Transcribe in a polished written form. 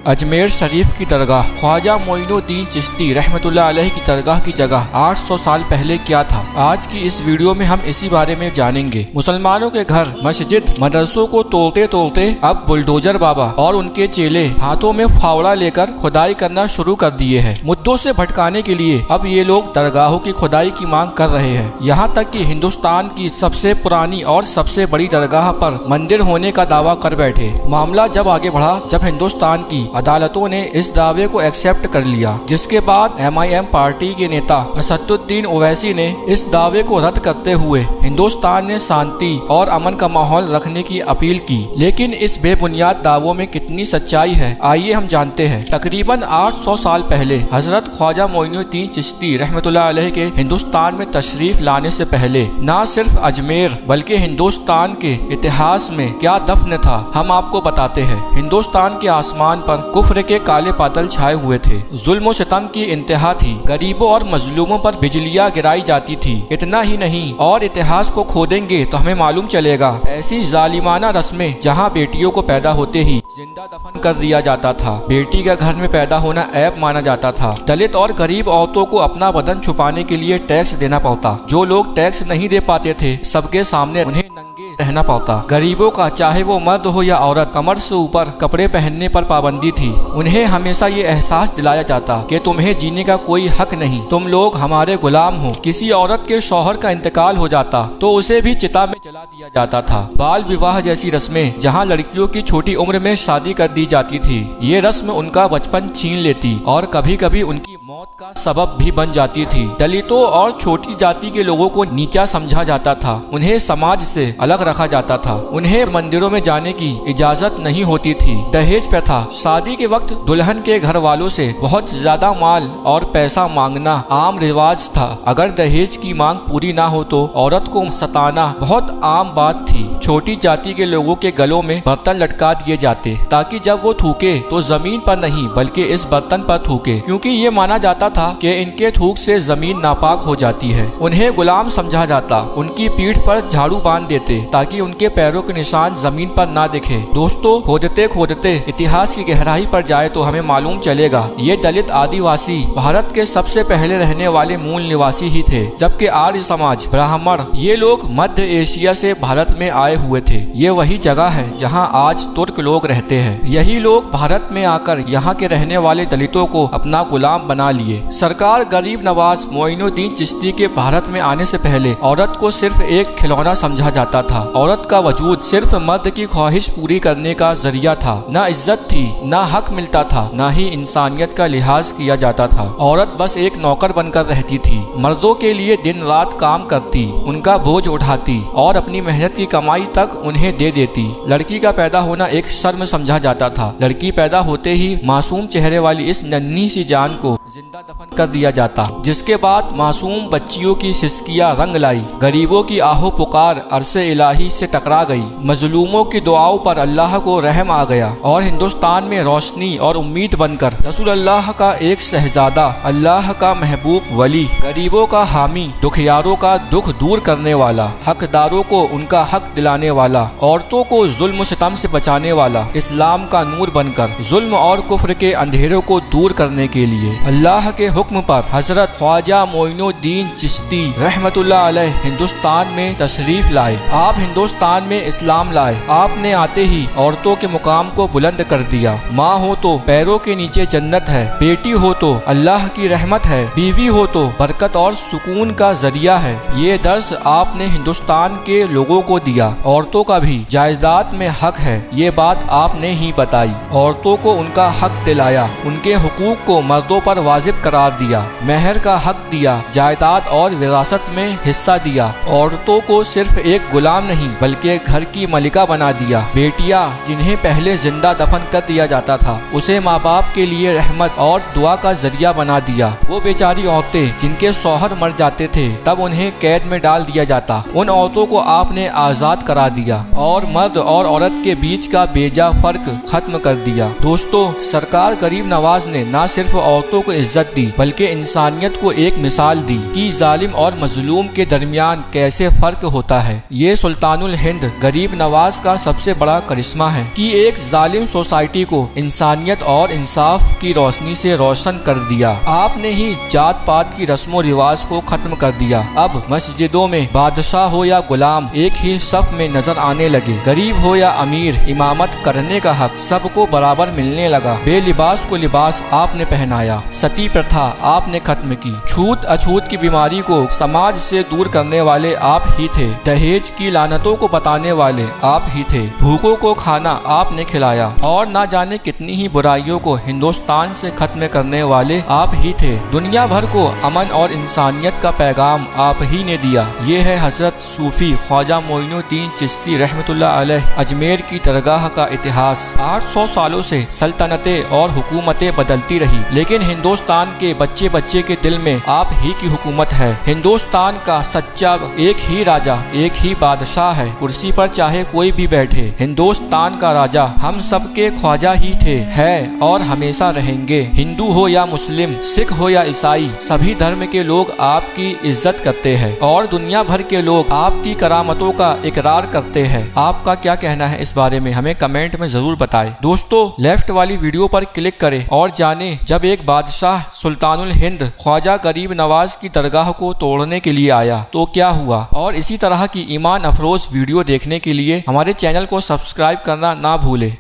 अजमेर शरीफ की दरगाह ख्वाजा मोइनुद्दीन चिश्ती रहमतुल्लाह अलैह की दरगाह की जगह 800 साल पहले क्या था। आज की इस वीडियो में हम इसी बारे में जानेंगे। मुसलमानों के घर, मस्जिद, मदरसों को तोड़ते तोड़ते अब बुलडोजर बाबा और उनके चेले हाथों में फावड़ा लेकर खुदाई करना शुरू कर दिए हैं। मुद्दों से भटकाने के लिए अब ये लोग दरगाहों की खुदाई की मांग कर रहे हैं। यहाँ तक कि हिंदुस्तान की सबसे पुरानी और सबसे बड़ी दरगाह पर मंदिर होने का दावा कर बैठे। मामला जब आगे बढ़ा जब हिंदुस्तान की अदालतों ने इस दावे को एक्सेप्ट कर लिया, जिसके बाद MIM पार्टी के नेता असदुद्दीन ओवैसी ने इस दावे को रद्द करते हुए हिंदुस्तान में शांति और अमन का माहौल रखने की अपील की। लेकिन इस बेबुनियाद दावों में कितनी सच्चाई है, आइए हम जानते हैं। तकरीबन 800 साल पहले हजरत ख्वाजा मोइनुद्दीन चिश्ती रहमतुल्लाह अलैह के हिंदुस्तान में तशरीफ लाने से पहले न सिर्फ अजमेर बल्कि हिंदुस्तान के इतिहास में क्या दफन था, हम आपको बताते हैं। हिंदुस्तान के आसमान पर कुफ्र के काले बादल छाए हुए थे। जुल्म सितम की इंतहा थी। गरीबों और मजलूमों पर बिजलियां गिराई जाती थी। इतना ही नहीं, और इतिहास को खोदेंगे तो हमें मालूम चलेगा ऐसी जालिमाना रस्में जहां बेटियों को पैदा होते ही जिंदा दफन कर दिया जाता था। बेटी का घर में पैदा होना ऐब माना जाता था। दलित और गरीब औरतों को अपना बदन छुपाने के लिए टैक्स देना पड़ता। जो लोग टैक्स नहीं दे पाते थे, सबके सामने उन्हें नंगे रहना पड़ता। गरीबों का, चाहे वो मर्द हो या औरत, कमर से ऊपर कपड़े पहनने पर पाबंदी थी। उन्हें हमेशा ये एहसास दिलाया जाता कि तुम्हें जीने का कोई हक नहीं, तुम लोग हमारे गुलाम हो। किसी औरत के शौहर का इंतकाल हो जाता तो उसे भी चिता में जला दिया जाता था। बाल विवाह जैसी रस्में, जहाँ लड़कियों की छोटी उम्र में शादी कर दी जाती थी, ये रस्म उनका बचपन छीन लेती और कभी कभी उनकी मौत का सबब भी बन जाती थी। दलितों और छोटी जाति के लोगों को नीचा समझा जाता था। उन्हें समाज से अलग रखा जाता था। उन्हें मंदिरों में जाने की इजाजत नहीं होती थी। दहेज प्रथा, शादी के वक्त दुल्हन के घर वालों से बहुत ज्यादा माल और पैसा मांगना आम रिवाज था। अगर दहेज की मांग पूरी ना हो तो औरत को सताना बहुत आम बात थी। छोटी जाति के लोगों के गलों में बर्तन लटका दिए जाते ताकि जब वो थूके तो जमीन पर नहीं बल्कि इस बर्तन पर थूके, क्योंकि ये माना जाता था कि इनके थूक से जमीन नापाक हो जाती है। उन्हें गुलाम समझा जाता। उनकी पीठ पर झाड़ू बांध देते ताकि उनके पैरों के निशान जमीन पर ना दिखे। दोस्तों, खोदते खोदते इतिहास की गहराई पर जाए तो हमें मालूम चलेगा ये दलित आदिवासी भारत के सबसे पहले रहने वाले मूल निवासी ही थे, जबकि आर्य समाज, ब्राह्मण, ये लोग मध्य एशिया से भारत में आए हुए थे। ये वही जगह है जहाँ आज तुर्क लोग रहते हैं। यही लोग भारत में आकर यहाँ के रहने वाले दलितों को अपना गुलाम बना लिए। सरकार गरीब नवाज मोइनुद्दीन चिश्ती के भारत में आने से पहले औरत को सिर्फ एक खिलौना समझा जाता था। औरत का वजूद सिर्फ मर्द की ख्वाहिश पूरी करने का जरिया था। न इज्जत थी, न हक मिलता था, न ही इंसानियत का लिहाज किया जाता था। औरत बस एक नौकर बनकर रहती थी। मर्दों के लिए दिन रात काम करती, उनका बोझ उठाती और अपनी मेहनत की कमाई तक उन्हें दे देती। लड़की का पैदा होना एक शर्म समझा जाता था। लड़की पैदा होते ही मासूम चेहरे वाली इस नन्ही सी जान को जिंदा दफन कर दिया जाता, जिसके बाद मासूम बच्चियों की सिसकियां रंग लाई। गरीबों की आहो पुकार अरसे इलाही से टकरा गई। मजलूमों की दुआओं पर अल्लाह को रहम आ गया और हिंदुस्तान में रोशनी और उम्मीद बनकर रसूल अल्लाह का एक शहजादा, अल्लाह का महबूब वली, गरीबों का हामी, दुखियारों का दुख दूर करने वाला, हकदारों को उनका हक दिलाने वाला, औरतों को जुल्म सितम से बचाने वाला, इस्लाम का नूर बनकर जुल्म और कुफ्र के अंधेरों को दूर करने के लिए अल्लाह के हुक्म पर हजरत ख्वाजा मोइनुद्दीन चिश्ती रहमतुल्लाह अलैह हिंदुस्तान में तशरीफ लाए। आप हिंदुस्तान में इस्लाम लाए। आपने आते ही औरतों के मुकाम को बुलंद कर दिया। माँ हो तो पैरों के नीचे जन्नत है, बेटी हो तो अल्लाह की रहमत है, बीवी हो तो बरकत और सुकून का जरिया है। ये दर्स आपने हिंदुस्तान के लोगों को दिया। औरतों का भी जायदाद में हक है, ये बात आपने ही बताई। औरतों को उनका हक दिलाया, उनके हुकूक को मर्दों पर वाजिब करार दिया, मेहर का हक दिया, जायदाद और विरासत में हिस्सा दिया। औरतों को सिर्फ एक गुलाम नहीं बल्कि घर की मलिका बना दिया। बेटियां जिन्हें पहले जिंदा दफन कर दिया जाता था, उसे माँ बाप के लिए रहमत और दुआ का जरिया बना दिया। वो बेचारी औरतें जिनके शौहर मर जाते थे तब उन्हें कैद में डाल दिया जाता, उन औरतों को आपने आजाद करा दिया और मर्द और औरत के बीच का बेजा फर्क खत्म कर दिया। दोस्तों, सरकार गरीब नवाज ने न सिर्फ औरतों को इज्जत दी बल्कि इंसानियत को एक मिसाल दी कि जालिम और मजलूम के दरमियान कैसे फर्क होता है। ये सुल्तानुल हिंद गरीब नवाज का सबसे बड़ा करिश्मा है कि एक जालिम सोसाइटी को इंसानियत और इंसाफ की रोशनी से रोशन कर दिया। आपने ही जात पात की रस्मों रिवाज को खत्म कर दिया। अब मस्जिदों में बादशाह हो या गुलाम एक ही सफ में नजर आने लगे। गरीब हो या अमीर, इमामत करने का हक सबको बराबर मिलने लगा। बेलिबास को लिबास आपने पहनाया। सती प्रथा आपने खत्म की। छूत अछूत की बीमारी को समाज से दूर करने वाले आप ही थे। दहेज की लानतों को बताने वाले आप ही थे। भूखों को खाना आपने खिलाया और ना जाने कितनी ही बुराइयों को हिंदुस्तान से खत्म करने वाले आप ही थे। दुनिया भर को अमन और इंसानियत का पैगाम आप ही ने दिया। ये है हजरत सूफी ख्वाजा मोइनुद्दीन चिश्ती रहमतुल्लाह अलैह अजमेर की दरगाह का इतिहास। 800 सालों से सल्तनतें और हुकूमतें बदलती रही, लेकिन हिंदुस्तान के बच्चे बच्चे के दिल में आप ही की हुकूमत है। हिंदुस्तान का सच्चा एक ही राजा, एक ही बादशाह है। कुर्सी पर चाहे कोई भी बैठे, हिंदुस्तान का राजा हम सबके ख्वाजा ही थे, है और हमेशा रहेंगे। हिंदू हो या मुस्लिम, सिख हो या ईसाई, सभी धर्म के लोग आपकी इज्जत करते हैं और दुनिया भर के लोग आपकी करामतों का इकरार करते हैं। आपका क्या कहना है इस बारे में हमें कमेंट में जरूर बताएं। दोस्तों, लेफ्ट वाली वीडियो पर क्लिक करें और जानें जब एक बादशाह सुल्तानुल हिंद ख्वाजा गरीब नवाज की दरगाह को तोड़ने के लिए आया तो क्या हुआ। और इसी तरह की ईमान अफरोज वीडियो देखने के लिए हमारे चैनल को सब्सक्राइब करना ना भूलें।